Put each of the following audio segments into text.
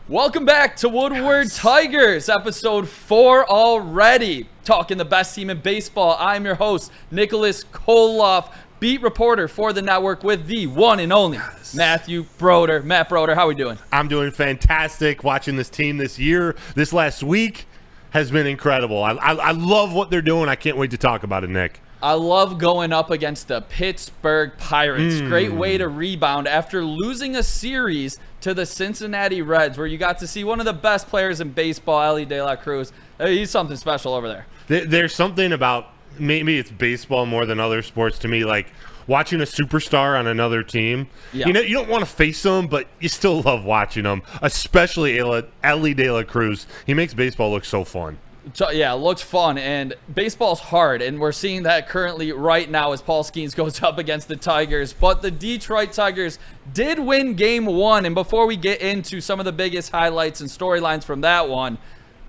Welcome back to Woodward Tigers, episode 4 already. Talking the best team in baseball. I'm your host, Nicholas Kohloff, beat reporter for the network with the one and only Matthew Broder. Matt Broder, how are we doing? I'm doing fantastic. Watching this team this year, this last week has been incredible. I love what they're doing. I can't wait to talk about it, Nick. I love going up against the Pittsburgh Pirates. Great way to rebound after losing a series to the Cincinnati Reds, where you got to see one of the best players in baseball, Elly De La Cruz. He's something special over there. There's something about, maybe it's baseball more than other sports to me, like watching a superstar on another team. Yeah. You know, you don't want to face them, but you still love watching them, especially Elly De La Cruz. He makes baseball look so fun. So, yeah, it looks fun, and baseball's hard, and we're seeing that currently right now as Paul Skeens goes up against the Tigers. But the Detroit Tigers did win Game 1, and before we get into some of the biggest highlights and storylines from that one,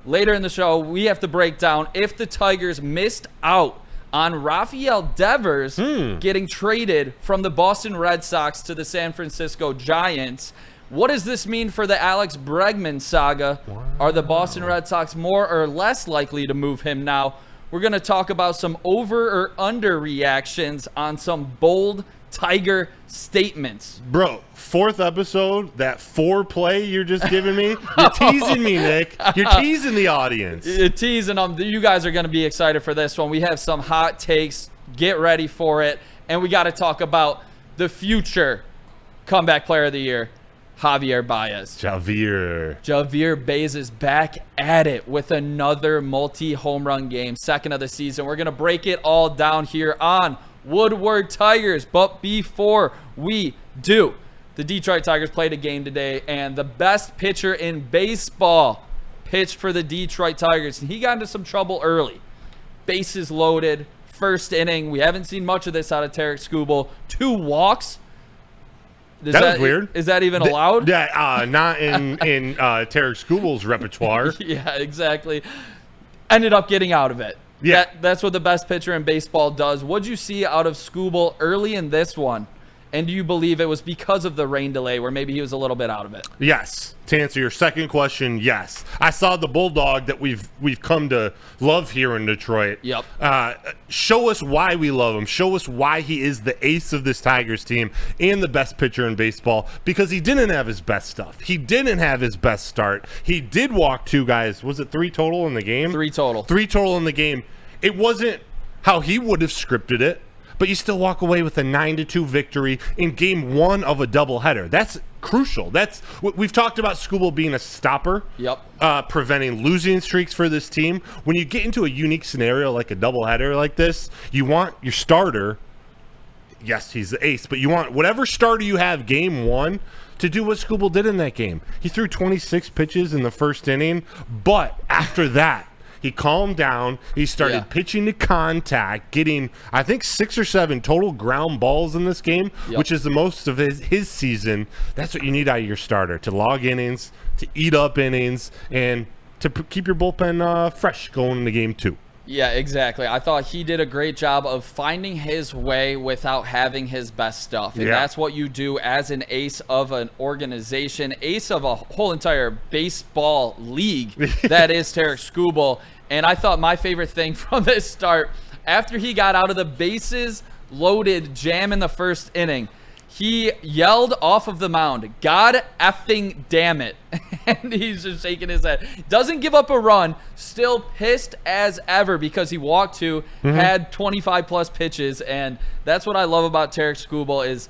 later in the show, we have to break down if the Tigers missed out on Rafael Devers getting traded from the Boston Red Sox to the San Francisco Giants. What does this mean for the Alex Bregman saga? Wow. Are the Boston Red Sox more or less likely to move him now? We're going to talk about some over or under reactions on some bold Tiger statements. Bro, 4th episode, that foreplay you're just giving me, you're teasing me, Nick. You're teasing the audience. You're teasing them. You guys are going to be excited for this one. We have some hot takes. Get ready for it. And we got to talk about the future comeback player of the year, Javier Baez. Javier Baez is back at it with another multi-home run game, second of the season. We're going to break it all down here on Woodward Tigers. But before we do, the Detroit Tigers played a game today, and the best pitcher in baseball pitched for the Detroit Tigers, and he got into some trouble early. Bases loaded, first inning. We haven't seen much of this out of Tarik Skubal. 2 walks. That was weird. Is that even allowed? Yeah, not in Tarik Skubal's repertoire. Yeah, exactly. Ended up getting out of it. Yeah. That's what the best pitcher in baseball does. What'd you see out of Skubal early in this one? And do you believe it was because of the rain delay where maybe he was a little bit out of it? Yes. To answer your second question, yes. I saw the Bulldog that we've come to love here in Detroit. Yep. Show us why we love him. Show us why he is the ace of this Tigers team and the best pitcher in baseball, because he didn't have his best stuff. He didn't have his best start. He did walk 2 guys. Was it 3 total in the game? 3 total. 3 total in the game. It wasn't how he would have scripted it, but you still walk away with a 9-2 victory in Game 1 of a doubleheader. That's crucial. We've talked about Skubal being a stopper, preventing losing streaks for this team. When you get into a unique scenario like a doubleheader like this, you want your starter. Yes, he's the ace, but you want whatever starter you have Game 1 to do what Skubal did in that game. He threw 26 pitches in the first inning, but after that, he calmed down. He started pitching to contact, getting, I think, 6 or 7 total ground balls in this game, which is the most of his season. That's what you need out of your starter, to log innings, to eat up innings, and to keep your bullpen fresh going into Game 2. Yeah, exactly. I thought he did a great job of finding his way without having his best stuff. And that's what you do as an ace of an organization, ace of a whole entire baseball league that is Tarik Skubal. And I thought my favorite thing from this start, after he got out of the bases loaded jam in the first inning, he yelled off of the mound, "God effing damn it." And he's just shaking his head. Doesn't give up a run, still pissed as ever because he walked 2, had 25-plus pitches. And that's what I love about Tarik Skubal is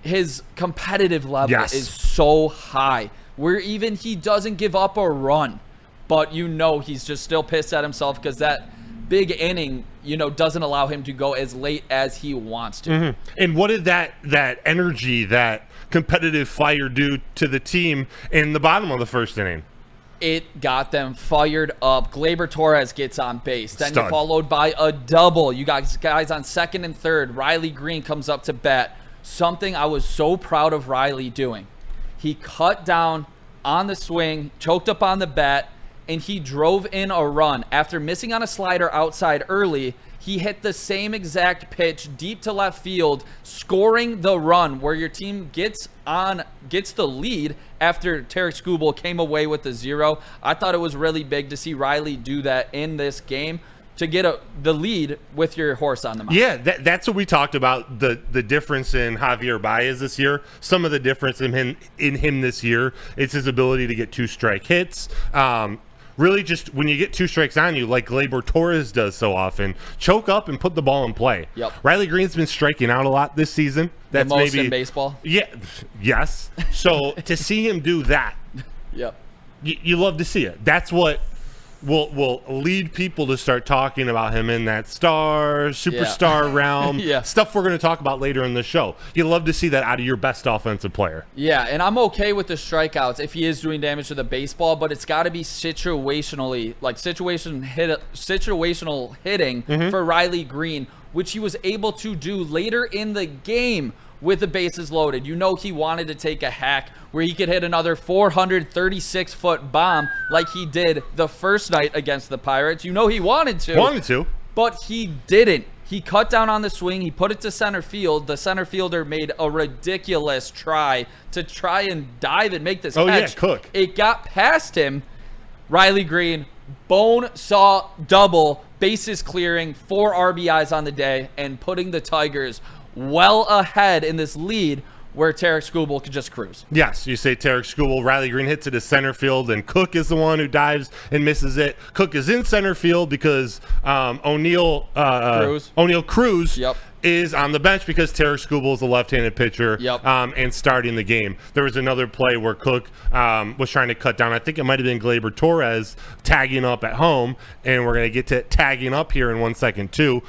his competitive level is so high, where even he doesn't give up a run. But he's just still pissed at himself because that big inning, doesn't allow him to go as late as he wants to. And what did that energy, that competitive fire do to the team in the bottom of the first inning? It got them fired up. Gleyber Torres gets on base. Then Stud. Followed by a double. You got guys on second and third. Riley Green comes up to bat. Something I was so proud of Riley doing. He cut down on the swing, choked up on the bat, and he drove in a run. After missing on a slider outside early, he hit the same exact pitch deep to left field, scoring the run where your team gets the lead after Tarik Skubal came away with the 0. I thought it was really big to see Riley do that in this game to get the lead with your horse on the mound. Yeah, that's what we talked about, the difference in Javier Baez this year. Some of the difference in him this year, it's his ability to get 2-strike hits. Really just when you get 2 strikes on you, like Gleyber Torres does so often, choke up and put the ball in play. Yep. Riley Green's been striking out a lot this season. That's the most in baseball. Yeah, yes. So to see him do that, yep, you love to see it. That's what will lead people to start talking about him in that superstar realm. Yeah. Stuff we're going to talk about later in the show. You love to see that out of your best offensive player. Yeah, and I'm okay with the strikeouts if he is doing damage to the baseball, but it's got to be situationally, like situational hitting for Riley Green, which he was able to do later in the game with the bases loaded. You know, he wanted to take a hack where he could hit another 436-foot bomb like he did the first night against the Pirates. You know he wanted to. But he didn't. He cut down on the swing. He put it to center field. The center fielder made a ridiculous try and dive and make this catch. Yeah, Cook. It got past him. Riley Green, bone saw double, bases clearing, 4 RBIs on the day, and putting the Tigers well ahead in this lead where Tarik Skubal could just cruise. Yes, you say Tarik Skubal, Riley Green hits it to center field, and Cook is the one who dives and misses it. Cook is in center field because O'Neal Cruz yep, is on the bench because Tarik Skubal is a left-handed pitcher. Yep. And starting the game. There was another play where Cook was trying to cut down. I think it might have been Gleyber Torres tagging up at home, and we're going to get to tagging up here in 1 second too.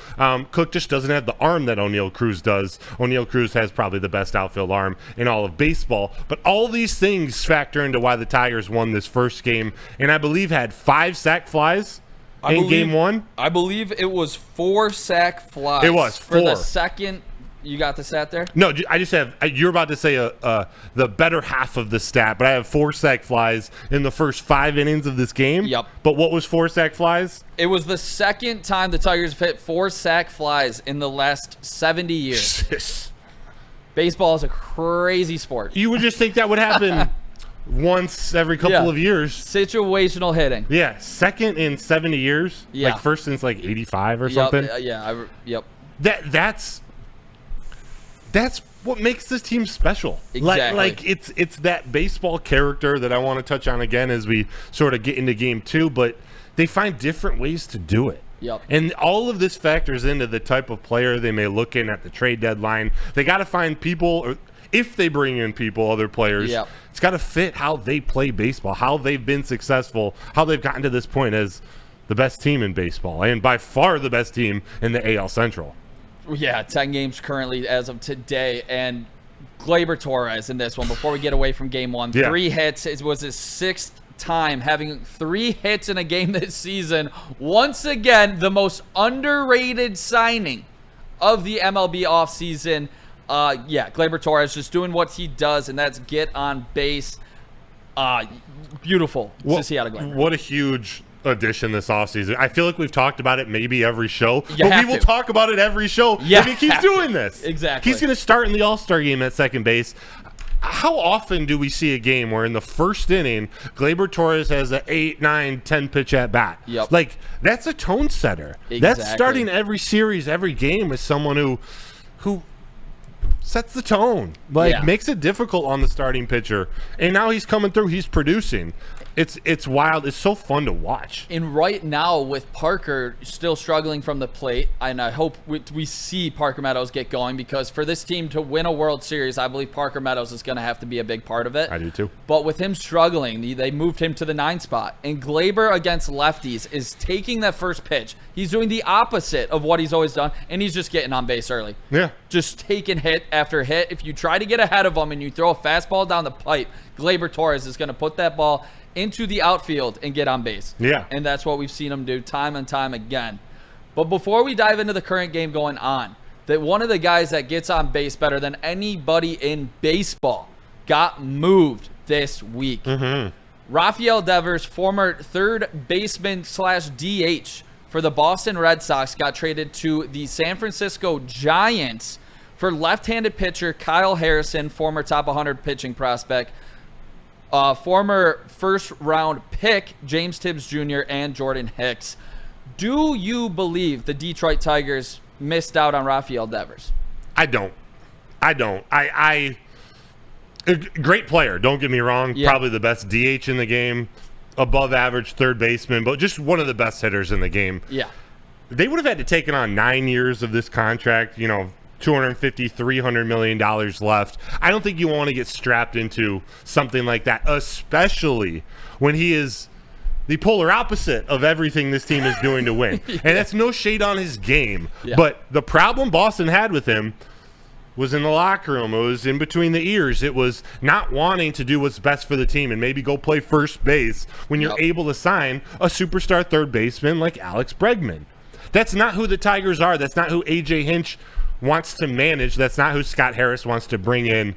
Cook just doesn't have the arm that O'Neal Cruz does. O'Neal Cruz has probably the best outfield arm in all of baseball. But all these things factor into why the Tigers won this first game, and I believe had 5 sack flies. Game 1? I believe it was 4 sack flies. It was 4. For the second. You got the stat there? No, I just have. You're about to say the better half of the stat, but I have 4 sack flies in the first 5 innings of this game. Yep. But what was 4 sack flies? It was the second time the Tigers have hit 4 sack flies in the last 70 years. Baseball is a crazy sport. You would just think that would happen once every couple of years. Situational hitting. Yeah, second in 70 years. Yeah. Like first since like 85 or something. Yep. That's what makes this team special. Exactly. Like it's that baseball character that I want to touch on again as we sort of get into game 2, but they find different ways to do it. Yep. And all of this factors into the type of player they may look in at the trade deadline. They got to find people, or if they bring in people, other players, yep, it's got to fit how they play baseball, how they've been successful, how they've gotten to this point as the best team in baseball, and by far the best team in the AL Central. Yeah, 10 games currently as of today, and Gleyber Torres in this one, before we get away from game 1, 3 hits. It was his 6th time having 3 hits in a game this season. Once again, the most underrated signing of the MLB offseason. Gleyber Torres just doing what he does, and that's get on base. Beautiful to see out of Gleyber. What a huge addition this offseason. I feel like we've talked about it maybe every show, but we will talk about it every show if he keeps doing this. Exactly. He's going to start in the All-Star game at second base. How often do we see a game where in the first inning, Gleyber Torres has an 8, 9, 10 pitch at bat? Yep. Like, that's a tone setter. Exactly. That's starting every series, every game with someone who sets the tone, makes it difficult on the starting pitcher. And now he's coming through, he's producing. It's wild. It's so fun to watch. And right now, with Parker still struggling from the plate, and I hope we see Parker Meadows get going, because for this team to win a World Series, I believe Parker Meadows is going to have to be a big part of it. I do too. But with him struggling, they moved him to the 9 spot. And Gleyber against lefties is taking that first pitch. He's doing the opposite of what he's always done, and he's just getting on base early. Yeah. Just taking hit after hit. If you try to get ahead of him and you throw a fastball down the pipe, Gleyber Torres is going to put that ball into the outfield and get on base. Yeah. And that's what we've seen him do time and time again. But before we dive into the current game going on, that one of the guys that gets on base better than anybody in baseball got moved this week. Rafael Devers, former third baseman / DH for the Boston Red Sox got traded to the San Francisco Giants for left-handed pitcher Kyle Harrison, former top 100 pitching prospect, former first-round pick James Tibbs Jr., and Jordan Hicks. Do you believe the Detroit Tigers missed out on Rafael Devers? I don't. A great player, don't get me wrong. Yeah. Probably the best DH in the game, above average third baseman, but just one of the best hitters in the game. Yeah. They would have had to take on 9 years of this contract, $250, $300 million left. I don't think you want to get strapped into something like that, especially when he is the polar opposite of everything this team is doing to win. Yeah. And that's no shade on his game. Yeah. But the problem Boston had with him was in the locker room. It was in between the ears. It was not wanting to do what's best for the team and maybe go play first base when you're able to sign a superstar third baseman like Alex Bregman. That's not who the Tigers are. That's not who A.J. Hinch wants to manage. That's not who Scott Harris wants to bring in.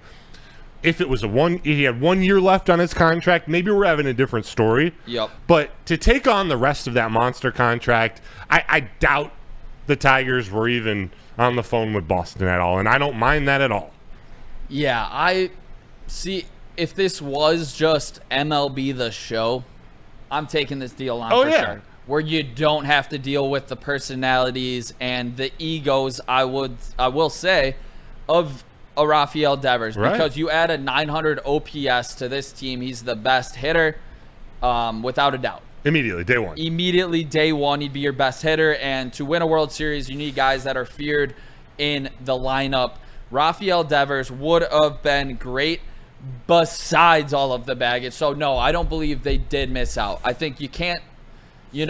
If it was he had 1 year left on his contract, maybe we're having a different story. Yep. But to take on the rest of that monster contract, I doubt the Tigers were even on the phone with Boston at all, and I don't mind that at all. Yeah, I see. If this was just MLB The Show, I'm taking this deal on for sure. Where you don't have to deal with the personalities and the egos, I will say, of a Rafael Devers. Right. Because you add a 900 OPS to this team, he's the best hitter, without a doubt. Immediately, day one, he'd be your best hitter. And to win a World Series, you need guys that are feared in the lineup. Rafael Devers would have been great besides all of the baggage. So, no, I don't believe they did miss out. I think you can't, you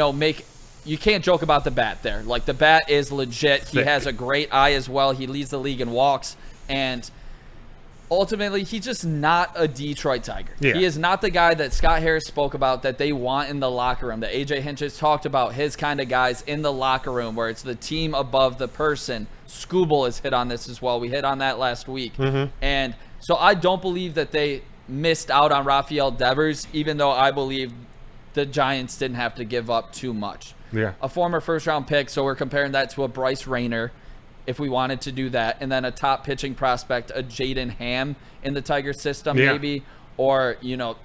can't joke about the bat there. Like, the bat is legit. He has a great eye as well. He leads the league in walks. And ultimately, he's just not a Detroit Tiger. Yeah. He is not the guy that Scott Harris spoke about that they want in the locker room, that A.J. Hinch has talked about, his kind of guys in the locker room where it's the team above the person. Skubal has hit on this as well. We hit on that last week. Mm-hmm. And so I don't believe that they missed out on Rafael Devers, even though I believe the Giants didn't have to give up too much. Yeah. A former first-round pick, so we're comparing that to a Bryce Rayner, if we wanted to do that, and then a top pitching prospect, a Jaden Ham in the Tigers system, maybe, or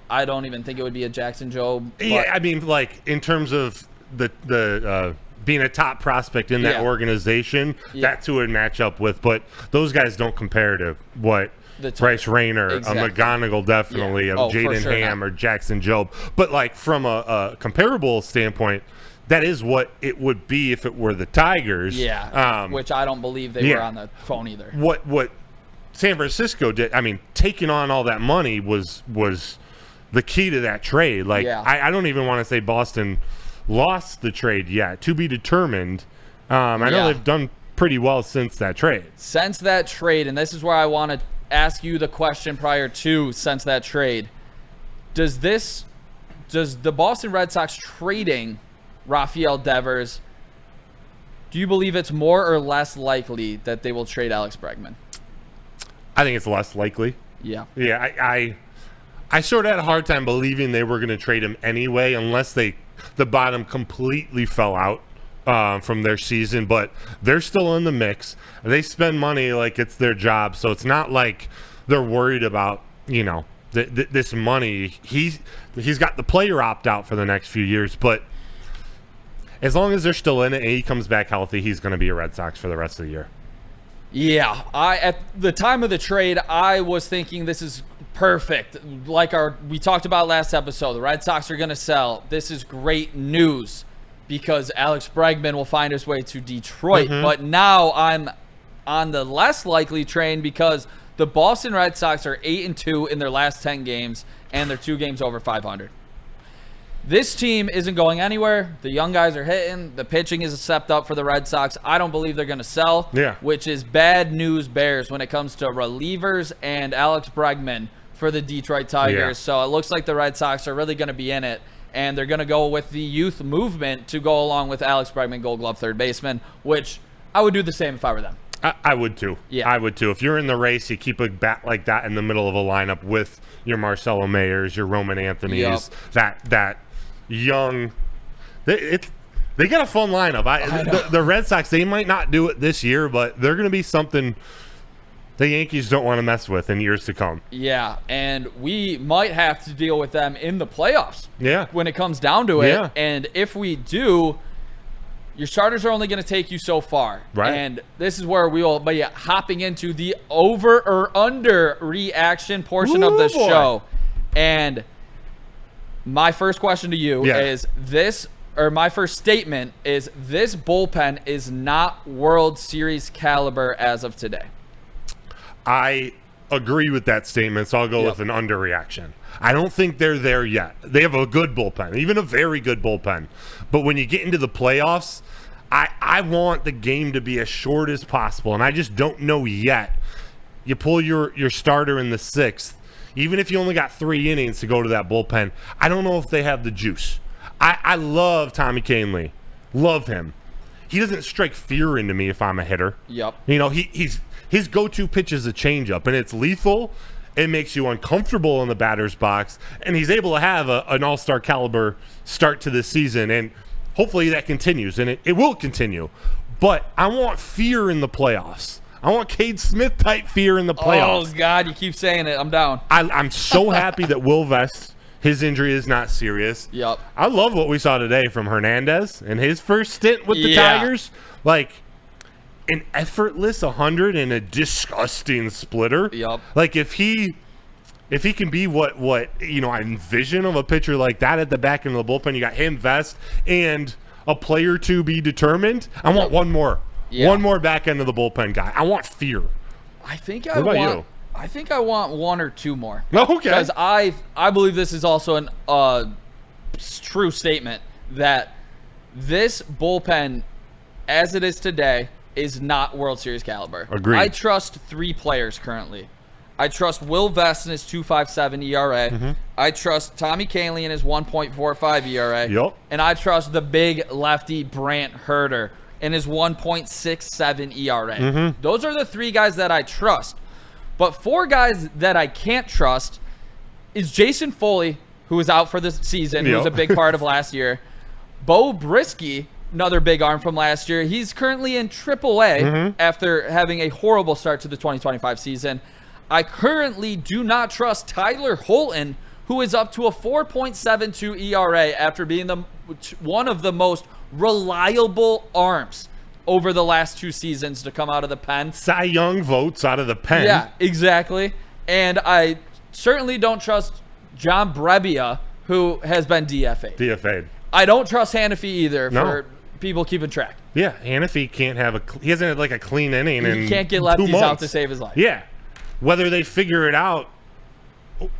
I don't even think it would be a Jackson Jobe. Yeah, I mean, like in terms of the being a top prospect in that organization, that's who it would match up with. But those guys don't compare to what Bryce Rayner, a McGonigal definitely, a Jaden Ham or Jackson Jobe. But like from a comparable standpoint, that is what it would be if it were the Tigers. Yeah, which I don't believe they were on the phone either. What San Francisco did, I mean, taking on all that money was the key to that trade. Like, I don't even want to say Boston lost the trade yet. To be determined. I know they've done pretty well since that trade. Since that trade, and this is where I want to ask you the question prior to since that trade. Does the Boston Red Sox trading Rafael Devers, do you believe it's more or less likely that they will trade Alex Bregman? I think it's less likely. Yeah. Yeah, I sort of had a hard time believing they were going to trade him anyway, unless the bottom completely fell out from their season. But they're still in the mix. They spend money like it's their job, so it's not like they're worried about, this money. He's got the player opt-out for the next few years, but as long as they're still in it and he comes back healthy, he's going to be a Red Sox for the rest of the year. Yeah, at the time of the trade, I was thinking this is perfect. Like we talked about last episode, the Red Sox are going to sell. This is great news because Alex Bregman will find his way to Detroit. Mm-hmm. But now I'm on the less likely train because the Boston Red Sox are 8-2 in their last 10 games, and they're 2 games over 500. This team isn't going anywhere. The young guys are hitting. The pitching is stepped up for the Red Sox. I don't believe they're going to sell, which is bad news bears when it comes to relievers and Alex Bregman for the Detroit Tigers. Yeah. So it looks like the Red Sox are really going to be in it, and they're going to go with the youth movement to go along with Alex Bregman, Gold Glove third baseman, which I would do the same if I were them. I would too. Yeah. I would too. If you're in the race, you keep a bat like that in the middle of a lineup with your Marcelo Mayers, your Roman Anthonys, that young. They got a fun lineup. The Red Sox, they might not do it this year, but they're going to be something the Yankees don't want to mess with in years to come. Yeah, and we might have to deal with them in the playoffs. Yeah. When it comes down to it. Yeah. And if we do, your starters are only going to take you so far. Right. And this is where we will be hopping into the over or under reaction portion of the show. And my first question to you is this, or my first statement is this bullpen is not World Series caliber as of today. I agree with that statement, so I'll go with an underreaction. I don't think they're there yet. They have a good bullpen, even a very good bullpen. But when you get into the playoffs, I want the game to be as short as possible, and I just don't know yet. You pull your starter in the 6th, even if you only got 3 innings to go to that bullpen, I don't know if they have the juice. I love Tommy Kahnle. Love him. He doesn't strike fear into me if I'm a hitter. Yep. You know, his go-to pitch is a changeup, and it's lethal. It makes you uncomfortable in the batter's box, and he's able to have an all-star caliber start to this season, and hopefully that continues, and it will continue. But I want fear in the playoffs. I want Cade Smith-type fear in the playoffs. Oh, God, you keep saying it. I'm down. I'm so happy that Will Vest, his injury is not serious. Yep. I love what we saw today from Hernandez in his first stint with the Tigers. Like, an effortless 100 and a disgusting splitter. Yep. Like, if he can be what I envision of a pitcher like that at the back end of the bullpen, you got him, Vest, and a player to be determined. I want one more. Yeah. One more back end of the bullpen guy. I want fear. I think what about you? I think I want 1 or 2 more. Okay. Because I believe this is also an true statement that this bullpen, as it is today, is not World Series caliber. Agreed. I trust 3 players currently. I trust Will Vest in his 2.57 ERA. Mm-hmm. I trust Tommy Kahnle in his 1.45 ERA. Yep. And I trust the big lefty Brant Herter in his 1.67 ERA. Mm-hmm. Those are the 3 guys that I trust. But 4 guys that I can't trust is Jason Foley, who is out for the season, who was a big part of last year. Bo Brisky, another big arm from last year. He's currently in AAA after having a horrible start to the 2025 season. I currently do not trust Tyler Holton, who is up to a 4.72 ERA after being one of the most reliable arms over the last 2 seasons to come out of the pen. Cy Young votes out of the pen. Yeah, exactly. And I certainly don't trust John Brebbia, who has been DFA'd. I don't trust Hannafy either for people keeping track. Yeah, Hannafy can't have he hasn't had like a clean inning in 2 months. He can't get lefties out to save his life. Yeah. Whether they figure it out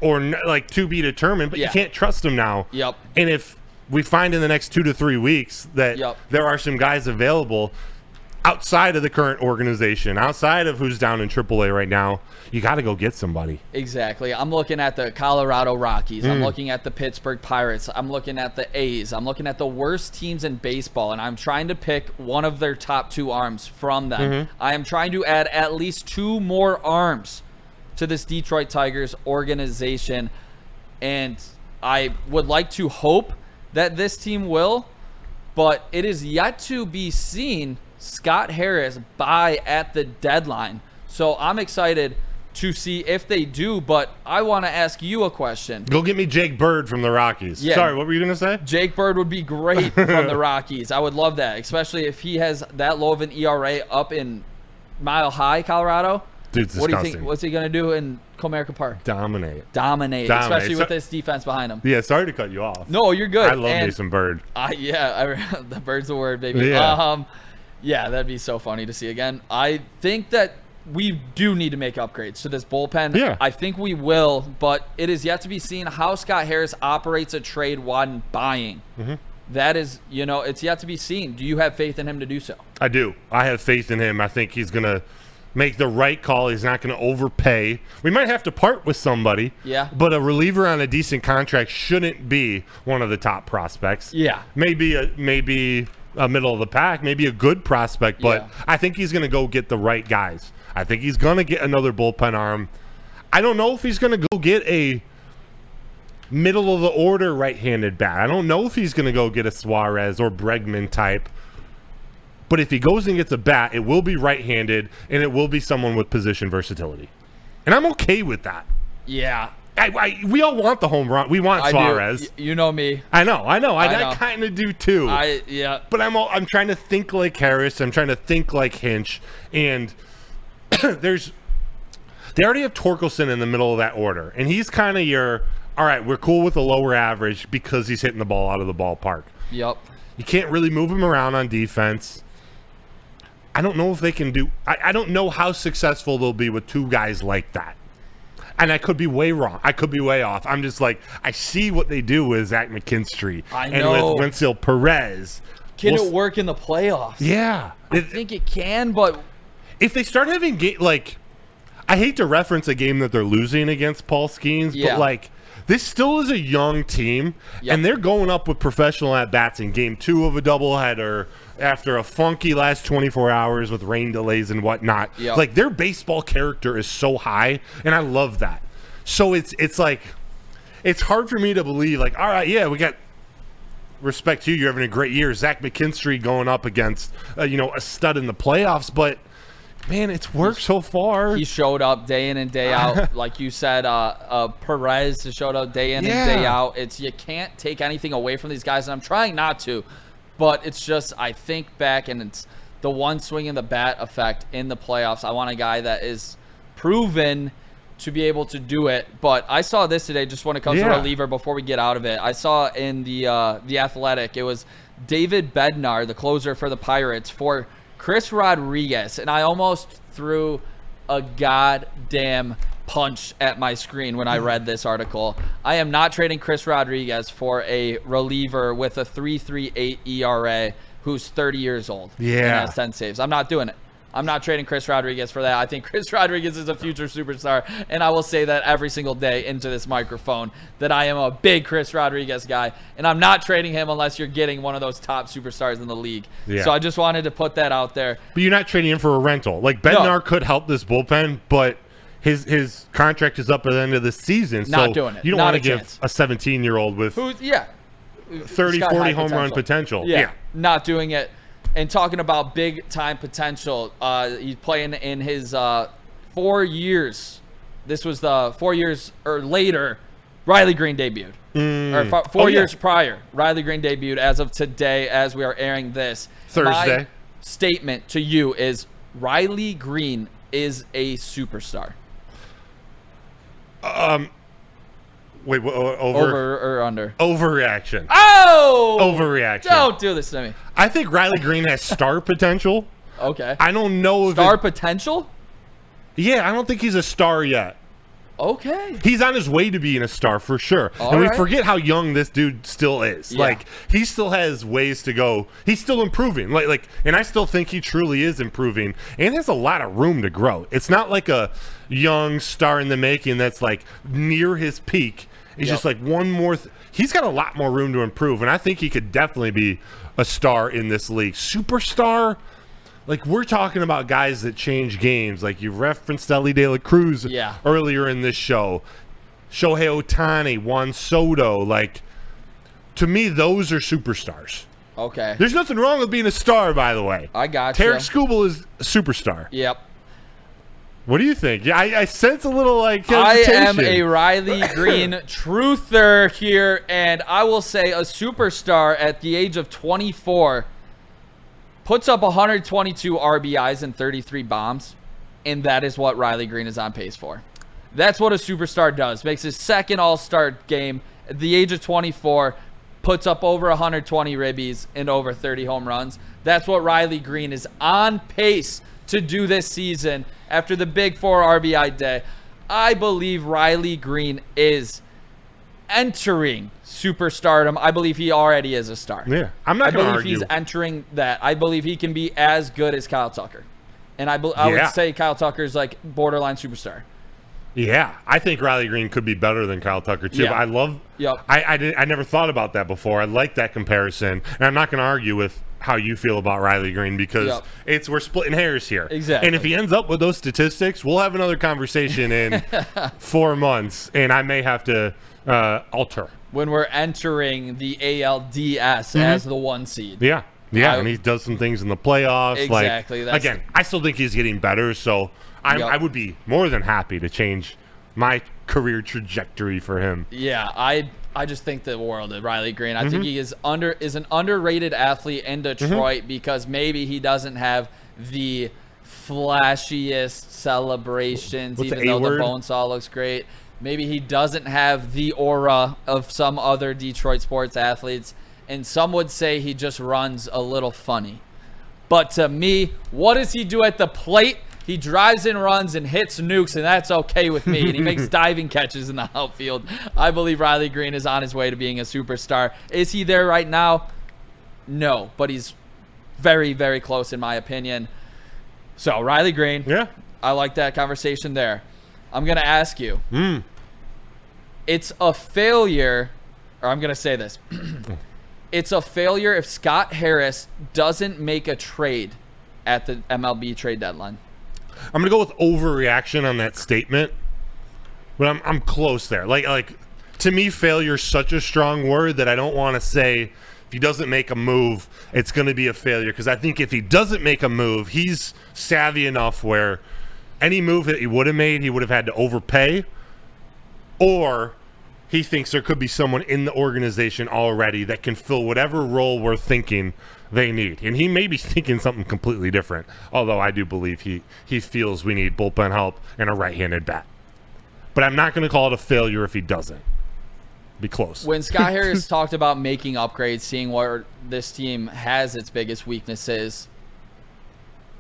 or like to be determined, but you can't trust him now. Yep. And if we find in the next 2 to 3 weeks that there are some guys available outside of the current organization, outside of who's down in AAA right now, you got to go get somebody. Exactly. I'm looking at the Colorado Rockies. I'm looking at the Pittsburgh Pirates. I'm looking at the A's. I'm looking at the worst teams in baseball, and I'm trying to pick one of their top 2 arms from them. I am trying to add at least 2 more arms to this Detroit Tigers organization, and I would like to hope that this team will, but it is yet to be seen Scott Harris buy at the deadline. So I'm excited to see if they do, but I want to ask you a question. Go get me Jake Bird from the Rockies. Yeah. Sorry, what were you going to say? Jake Bird would be great from the Rockies. I would love that, especially if he has that low of an ERA up in Mile High, Colorado. Dude's what do you think? What's he going to do in Comerica Park? Dominate, especially with this defense behind him. Yeah, sorry to cut you off. No, you're good. I love me some Bird. The Bird's the word, baby. Yeah. Yeah, that'd be so funny to see again. I think that we do need to make upgrades to this bullpen. Yeah. I think we will, but it is yet to be seen how Scott Harris operates a trade when buying. That is, it's yet to be seen. Do you have faith in him to do so? I do. I have faith in him. I think he's going to make the right call. He's not going to overpay. We might have to part with somebody. Yeah. But a reliever on a decent contract shouldn't be one of the top prospects. Yeah. Maybe a middle of the pack, maybe a good prospect, but I think he's going to go get the right guys. I think he's going to get another bullpen arm. I don't know if he's going to go get a middle of the order right-handed bat. I don't know if he's going to go get a Suarez or Bregman type. But if he goes and gets a bat, it will be right-handed, and it will be someone with position versatility. And I'm okay with that. Yeah. We all want the home run. We want Suarez. You know me. I know. I kind of do too. Yeah. But I'm trying to think like Harris. I'm trying to think like Hinch. And they already have Torkelson in the middle of that order. And he's kind of all right, we're cool with a lower average because he's hitting the ball out of the ballpark. Yep. You can't really move him around on defense. I don't know if they can do – I don't know how successful they'll be with two guys like that. And I could be way wrong. I could be way off. I'm just like, I see what they do with Zach McKinstry. I know. And with Wenceel Perez. Can it work in the playoffs? Yeah. I think it can, but – if they start having I hate to reference a game that they're losing against Paul Skeens, but this still is a young team, and they're going up with professional at-bats in Game 2 of a doubleheader after a funky last 24 hours with rain delays and whatnot. Yep. Their baseball character is so high, and I love that. So it's hard for me to believe, all right, yeah, we got respect to you. You're having a great year. Zach McKinstry going up against, a stud in the playoffs, but – man, it's worked so far. He showed up day in and day out. Like you said, Perez showed up day in and day out. You can't take anything away from these guys, and I'm trying not to. But it's just, I think back, and it's the one swing in the bat effect in the playoffs. I want a guy that is proven to be able to do it. But I saw this today, just when it comes to reliever, before we get out of it. I saw in the Athletic, it was David Bednar, the closer for the Pirates, for Chris Rodriguez, and I almost threw a goddamn punch at my screen when I read this article. I am not trading Chris Rodriguez for a reliever with a 3.38 ERA who's 30 years old and has 10 saves. I'm not doing it. I'm not trading Chris Rodriguez for that. I think Chris Rodriguez is a future superstar, and I will say that every single day into this microphone, that I am a big Chris Rodriguez guy, and I'm not trading him unless you're getting one of those top superstars in the league. So I just wanted to put that out there. But you're not trading him for a rental. Bednar could help this bullpen, but his contract is up at the end of the season. Not doing it. You don't want to give a 17-year-old with 30, 40 home run potential. Not doing it. And talking about big-time potential, he's playing in his 4 years. This was the 4 years or later, Riley Green debuted. Or 4 years prior, Riley Green debuted as of today as we are airing this. Thursday. My statement to you is Riley Green is a superstar. Wait, over or under? Overreaction. Oh! Overreaction. Don't do this to me. I think Riley Green has star potential. Okay. I don't know if star potential? Yeah, I don't think he's a star yet. Okay. He's on his way to being a star for sure. We forget how young this dude still is. He still has ways to go. He's still improving. And I still think he truly is improving and has a lot of room to grow. It's not like a young star in the making that's near his peak. It's just one more he's got a lot more room to improve, and I think he could definitely be a star in this league. Superstar, we're talking about guys that change games. You referenced Ellie De La Cruz earlier in this show. Shohei Ohtani, Juan Soto. To me, those are superstars. Okay. There's nothing wrong with being a star, by the way. I got you. Tarek Skubal is a superstar. Yep. What do you think? Yeah, I sense a little hesitation. I am a Riley Green truther here, and I will say a superstar at the age of 24 puts up 122 RBIs and 33 bombs, and that is what Riley Green is on pace for. That's what a superstar does. Makes his second All-Star game at the age of 24, puts up over 120 ribbies and over 30 home runs. That's what Riley Green is on pace to do this season after the big 4 RBI day. I believe Riley Green is entering superstardom. I believe he already is a star. Yeah, I'm not going to argue. I believe he's entering that. I believe he can be as good as Kyle Tucker. And I would say Kyle Tucker's borderline superstar. Yeah, I think Riley Green could be better than Kyle Tucker too. Yeah. I love. Yep. I never thought about that before. I like that comparison, and I'm not going to argue with how you feel about Riley Green because we're splitting hairs here. Exactly. And if he ends up with those statistics, we'll have another conversation in 4 months, and I may have to alter. When we're entering the ALDS as the 1 seed. Yeah, and he does some things in the playoffs. Exactly. Again, I still think he's getting better, so I would be more than happy to change my career trajectory for him. Yeah, I just think the world of Riley Green. I think he is an underrated athlete in Detroit because maybe he doesn't have the flashiest celebrations, even though the bone saw looks great. Maybe he doesn't have the aura of some other Detroit sports athletes, and some would say he just runs a little funny. But to me, what does he do at the plate? He drives and runs and hits nukes, and that's okay with me. And he makes diving catches in the outfield. I believe Riley Green is on his way to being a superstar. Is he there right now? No, but he's very, very close in my opinion. So, Riley Green. Yeah. I like that conversation there. I'm going to ask you. It's a failure, or I'm going to say this. It's a failure if Scott Harris doesn't make a trade at the MLB trade deadline. I'm going to go with overreaction on that statement, but I'm close there. Like to me, failure is such a strong word that I don't want to say if he doesn't make a move, it's going to be a failure, because I think if he doesn't make a move, he's savvy enough where any move that he would have made, he would have had to overpay, or he thinks there could be someone in the organization already that can fill whatever role we're thinking they need. And he may be thinking something completely different, although I do believe he feels we need bullpen help and a right-handed bat. But I'm not going to call it a failure if he doesn't. Be close. When Scott Harris talked about making upgrades, seeing where this team has its biggest weaknesses,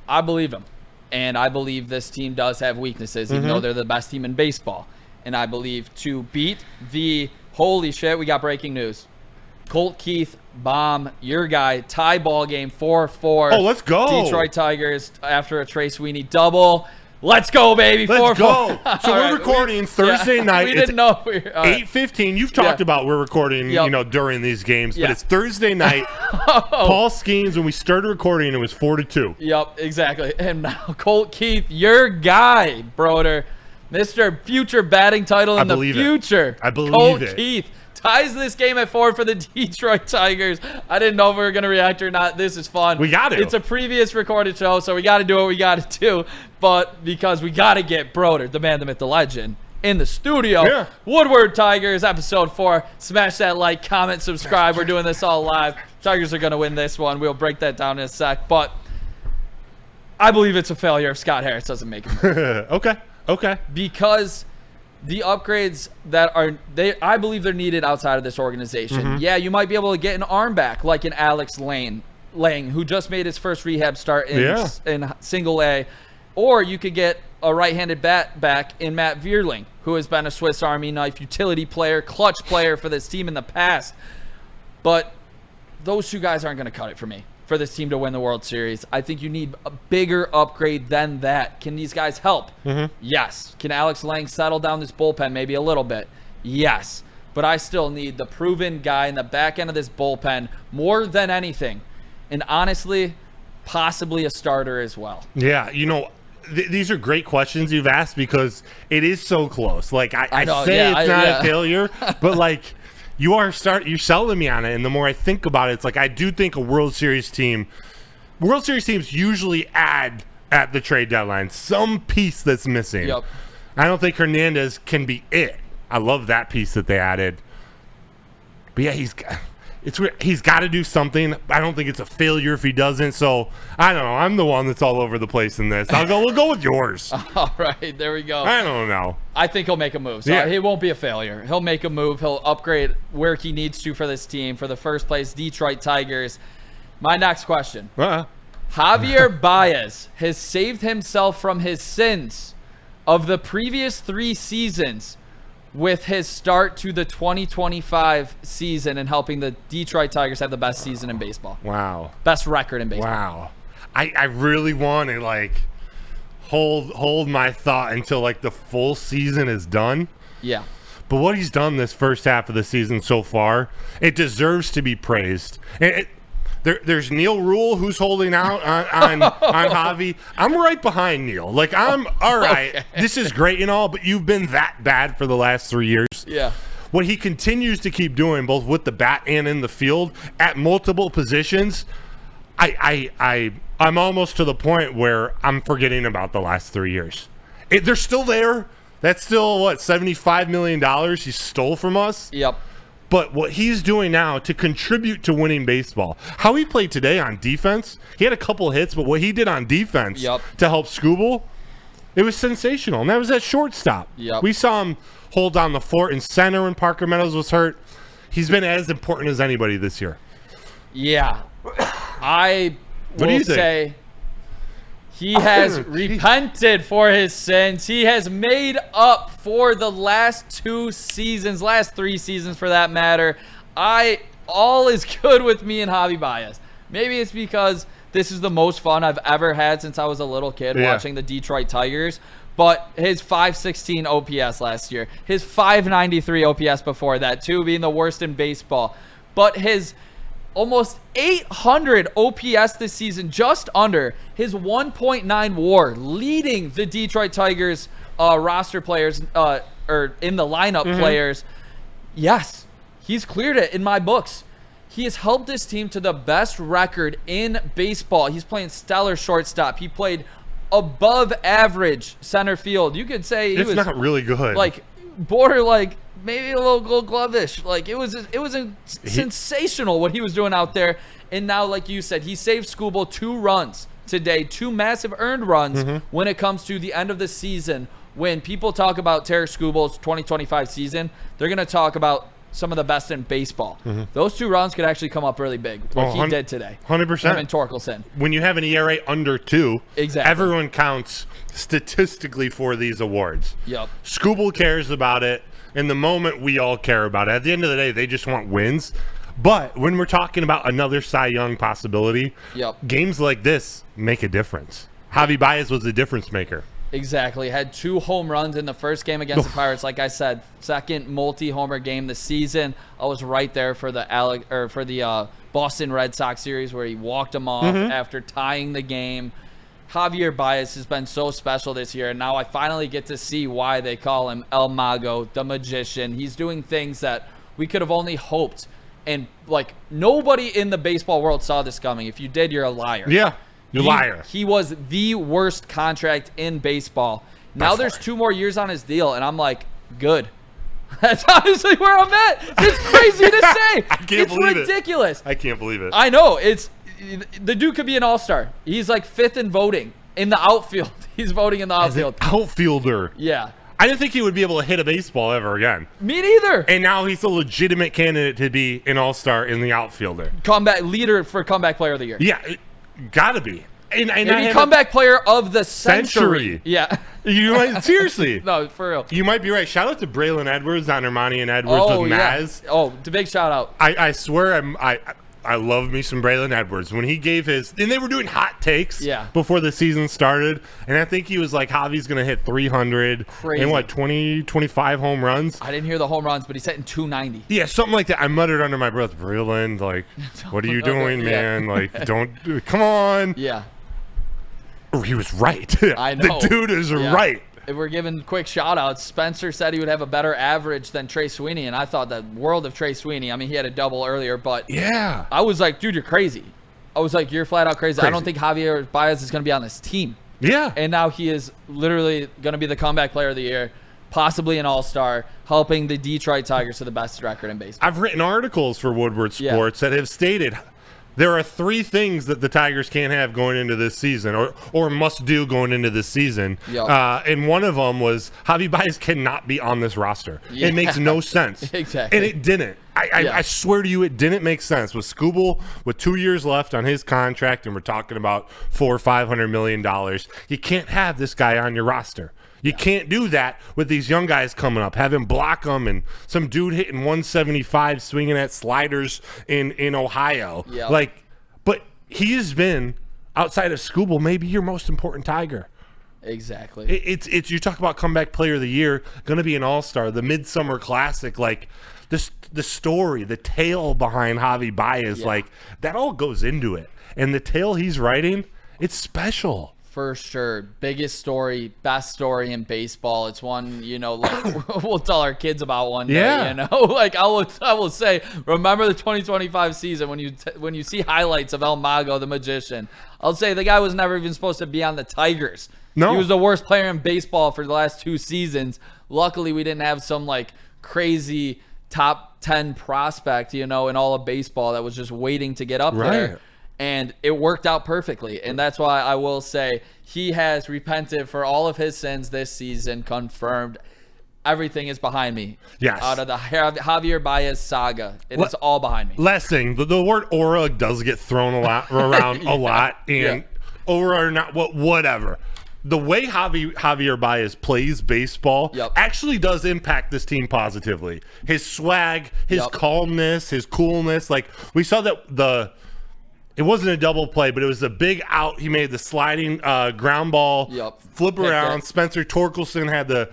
I believe him. And I believe this team does have weaknesses, even though they're the best team in baseball. And I believe to beat the holy shit, we got breaking news. Colt Keith, bomb, your guy, tie ball game 4-4. Oh, let's go. Detroit Tigers after a Trey Sweeney double. Let's go, baby. 4-4. Let's go. So we're recording Thursday night. We didn't know. 8:15. You've talked about we're recording, during these games, but it's Thursday night. Paul Skeens, when we started recording, it was 4-2. Yep, exactly. And now Colt Keith, your guy, Broder. Mr. Future batting title in the future. I believe Colt it. Keith ties this game at 4 for the Detroit Tigers. I didn't know if we were going to react or not. This is fun. We got it. It's a previous recorded show, so we got to do what we got to do. But because we got to get Broder, the man, the myth, the legend, in the studio. Yeah. Woodward Tigers, episode 4. Smash that like, comment, subscribe. We're doing this all live. Tigers are going to win this one. We'll break that down in a sec. But I believe it's a failure if Scott Harris doesn't make it. Okay. Because the upgrades that I believe they're needed outside of this organization. Yeah, you might be able to get an arm back like an Alex Lang, who just made his first rehab start in single A. Or you could get a right-handed bat back in Matt Vierling, who has been a Swiss Army knife utility player, clutch player for this team in the past. But those two guys aren't going to cut it for me. For this team to win the World Series, I think you need a bigger upgrade than that. Can these guys help? Yes. Can Alex Lang settle down this bullpen maybe a little bit? Yes. But I still need the proven guy in the back end of this bullpen more than anything. And honestly, possibly a starter as well. Yeah, these are great questions you've asked because it is so close. Like I say it's not a failure, but you're selling me on it, and the more I think about it, it's like I do think a World Series teams usually add at the trade deadline some piece that's missing. Yep. I don't think Hernandez can be it. I love that piece that they added. But yeah, he's got to do something. I don't think it's a failure if he doesn't. So I don't know. I'm the one that's all over the place in this. We'll go with yours. All right, there we go. I don't know. I think he'll make a move. So it won't be a failure. He'll make a move. He'll upgrade where he needs to for this team, for the first place Detroit Tigers. My next question. Javier Baez has saved himself from his sins of the previous 3 seasons with his start to the 2025 season and helping the Detroit Tigers have the best season in baseball. Wow. Best record in baseball. Wow. I really want to hold my thought until the full season is done. Yeah. But what he's done this first half of the season so far, it deserves to be praised. There's Neil Rule who's holding out on Javi. I'm right behind Neil. I'm all right. Okay. This is great and all, but you've been that bad for the last 3 years. Yeah. what he continues to keep doing, both with the bat and in the field at multiple positions, I'm almost to the point where I'm forgetting about the last 3 years. They're still there. That's still, $75 million he stole from us? Yep. But what he's doing now to contribute to winning baseball, how he played today on defense, he had a couple hits, but what he did on defense to help Skubal, it was sensational. And that was at shortstop. Yep. We saw him hold down the fort in center when Parker Meadows was hurt. He's been as important as anybody this year. Yeah. I will say he has repented for his sins. He has made up for the last 3 seasons for that matter. All is good with me and Javi Baez. Maybe it's because this is the most fun I've ever had since I was a little kid watching the Detroit Tigers. But his .516 OPS last year, his .593 OPS before that, too, being the worst in baseball. But his almost 800 OPS this season, just under his 1.9 WAR, leading the Detroit Tigers roster players or in the lineup players. Yes, he's cleared it in my books. He has helped this team to the best record in baseball. He's playing stellar shortstop. He played above average center field. You could say he was not really good. Like border, like maybe a little Gold Glove-ish. Like it was sensational what he was doing out there. And now, like you said, he saved Skubal 2 runs today, 2 massive earned runs when it comes to the end of the season. When people talk about Tarik Skubal's 2025 season, they're going to talk about some of the best in baseball. Those 2 runs could actually come up really big, like he did today. 100%. Him and Torkelson. When you have an ERA under 2, everyone counts statistically for these awards. Yep. Skubal cares about it. In the moment, we all care about it. At the end of the day, they just want wins. But when we're talking about another Cy Young possibility, games like this make a difference. Javi Baez was the difference maker. Exactly. Had 2 home runs in the first game against the Pirates. Like I said, second multi-homer game this season. I was right there for the Boston Red Sox series where he walked him off after tying the game. Javier Baez has been so special this year, and now I finally get to see why they call him El Mago, the magician. He's doing things that we could have only hoped. And, like, nobody in the baseball world saw this coming. If you did, you're a liar. Yeah. Liar. He was the worst contract in baseball. Now there's 2 more years on his deal, and I'm like, good. That's honestly where I'm at. It's crazy to say. I can't believe it. It's ridiculous. I can't believe it. I know. The dude could be an all-star. He's like 5th in voting in the outfield. He's voting in the outfield. As an outfielder. Yeah. I didn't think he would be able to hit a baseball ever again. Me neither. And now he's a legitimate candidate to be an all-star in the outfielder. Comeback leader for comeback player of the year. Yeah, gotta be. And maybe comeback player of the century. Yeah. You might seriously. No, for real. You might be right. Shout out to Braylon Edwards on Ermanni and Edwards with Maz. Oh, the big shout out. I swear I love me some Braylon Edwards. When he gave his, and they were doing hot takes before the season started, and I think he was like, Javi's going to hit 300 and 25 home runs. I didn't hear the home runs, but he's hitting 290. Yeah, something like that. I muttered under my breath, Braylon, like, what are you doing, man? Like, come on. Yeah. He was right. I know. The dude is right. If we're giving quick shout-outs, Spencer said he would have a better average than Trey Sweeney, and I thought the world of Trey Sweeney. I mean, he had a double earlier, but I was like, dude, you're crazy. I was like, you're flat out crazy. I don't think Javier Baez is going to be on this team. Yeah. And now he is literally going to be the comeback player of the year, possibly an all-star, helping the Detroit Tigers to the best record in baseball. I've written articles for Woodward Sports that have stated there are 3 things that the Tigers can't have going into this season or must do going into this season. And one of them was Javi Baez cannot be on this roster. It makes no sense. Exactly. And it didn't. I swear to you, it didn't make sense. With Skubal, with 2 years left on his contract, and we're talking about $400 or $500 million, you can't have this guy on your roster. You can't do that with these young guys coming up. Have him block them and some dude hitting 175 swinging at sliders in Ohio. But he has been, outside of Skubal, maybe your most important Tiger. Exactly. It's you talk about comeback player of the year, going to be an all-star, the Midsummer Classic, like the story, the tale behind Javi Baez, like that all goes into it. And the tale he's writing, it's special. For sure. Biggest story, best story in baseball. It's one, like we'll tell our kids about one day, Like I will say, remember the 2025 season when you see highlights of El Mago, the magician. I'll say the guy was never even supposed to be on the Tigers. No. He was the worst player in baseball for the last 2 seasons. Luckily, we didn't have some like crazy top 10 prospect, in all of baseball that was just waiting to get up there. And it worked out perfectly. And that's why I will say he has repented for all of his sins this season, confirmed. Everything is behind me. Yes. Out of the Javier Baez saga. It is all behind me. Last thing, the word aura does get thrown around a lot. And aura or not, whatever. The way Javier Baez plays baseball actually does impact this team positively. His swag, his calmness, his coolness. Like, we saw that it wasn't a double play, but it was a big out. He made the sliding ground ball, flip around. Spencer Torkelson had the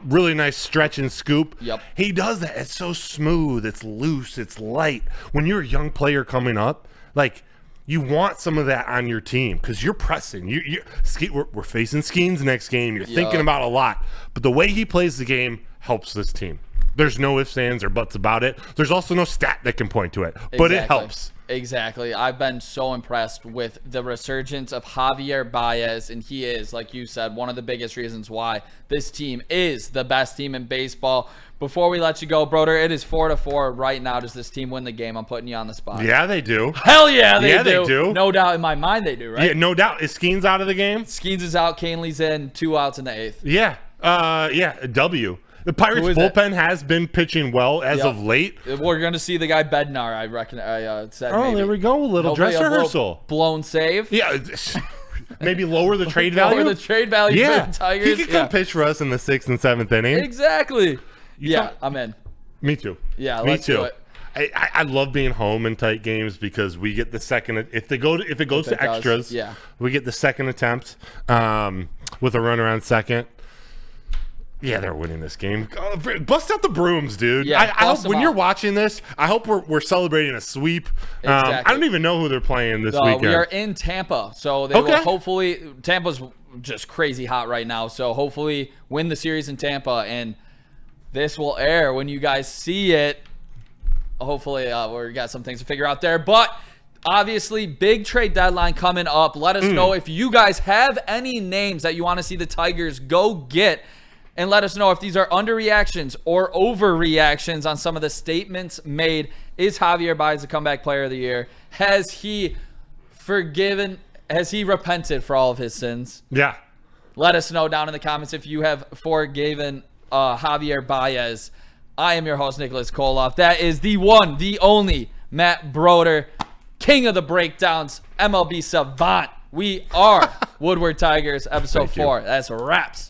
really nice stretch and scoop. He does that. It's so smooth. It's loose. It's light. When you're a young player coming up, like, you want some of that on your team because you're pressing. We're facing Skeens next game. You're thinking about a lot. But the way he plays the game helps this team. There's no ifs, ands, or buts about it. There's also no stat that can point to it. But it helps. Exactly. I've been so impressed with the resurgence of Javier Baez, and he is, like you said, one of the biggest reasons why this team is the best team in baseball. Before we let you go, Broder, it is 4-4 right now. Does this team win the game? I'm putting you on the spot. Yeah, they do. Hell yeah, they do. They do. No doubt in my mind they do, right? Yeah, no doubt. Is Skeens out of the game? Skeens is out. Canley's in. 2 outs in the 8th. Yeah. A W. The Pirates bullpen has been pitching well as of late. We're going to see the guy Bednar, I reckon. Said maybe. There we go. A little dress rehearsal. Blown save. Yeah. Maybe lower the trade value. Lower the trade value for the Tigers. He could come pitch for us in the 6th and 7th inning. Exactly. I'm in. Me too. Yeah, let's do it. I love being home in tight games because we get the second. If it goes to extras, we get the second attempt with a run around second. Yeah, they're winning this game. Bust out the brooms, dude. Yeah, I hope when you're watching this, I hope we're celebrating a sweep. Exactly. I don't even know who they're playing this weekend. We are in Tampa, so they will hopefully. Tampa's just crazy hot right now, so hopefully win the series in Tampa, and this will air when you guys see it. Hopefully, we got some things to figure out there, but. Obviously, big trade deadline coming up. Let us know if you guys have any names that you want to see the Tigers go get. And let us know if these are underreactions or overreactions on some of the statements made. Is Javier Baez a comeback player of the year? Has he repented for all of his sins? Yeah. Let us know down in the comments if you have forgiven Javier Baez. I am your host, Nicholas Kohloff. That is the one, the only Matt Broder, king of the breakdowns, MLB savant. We are Woodward Tigers, episode 4. That's wraps.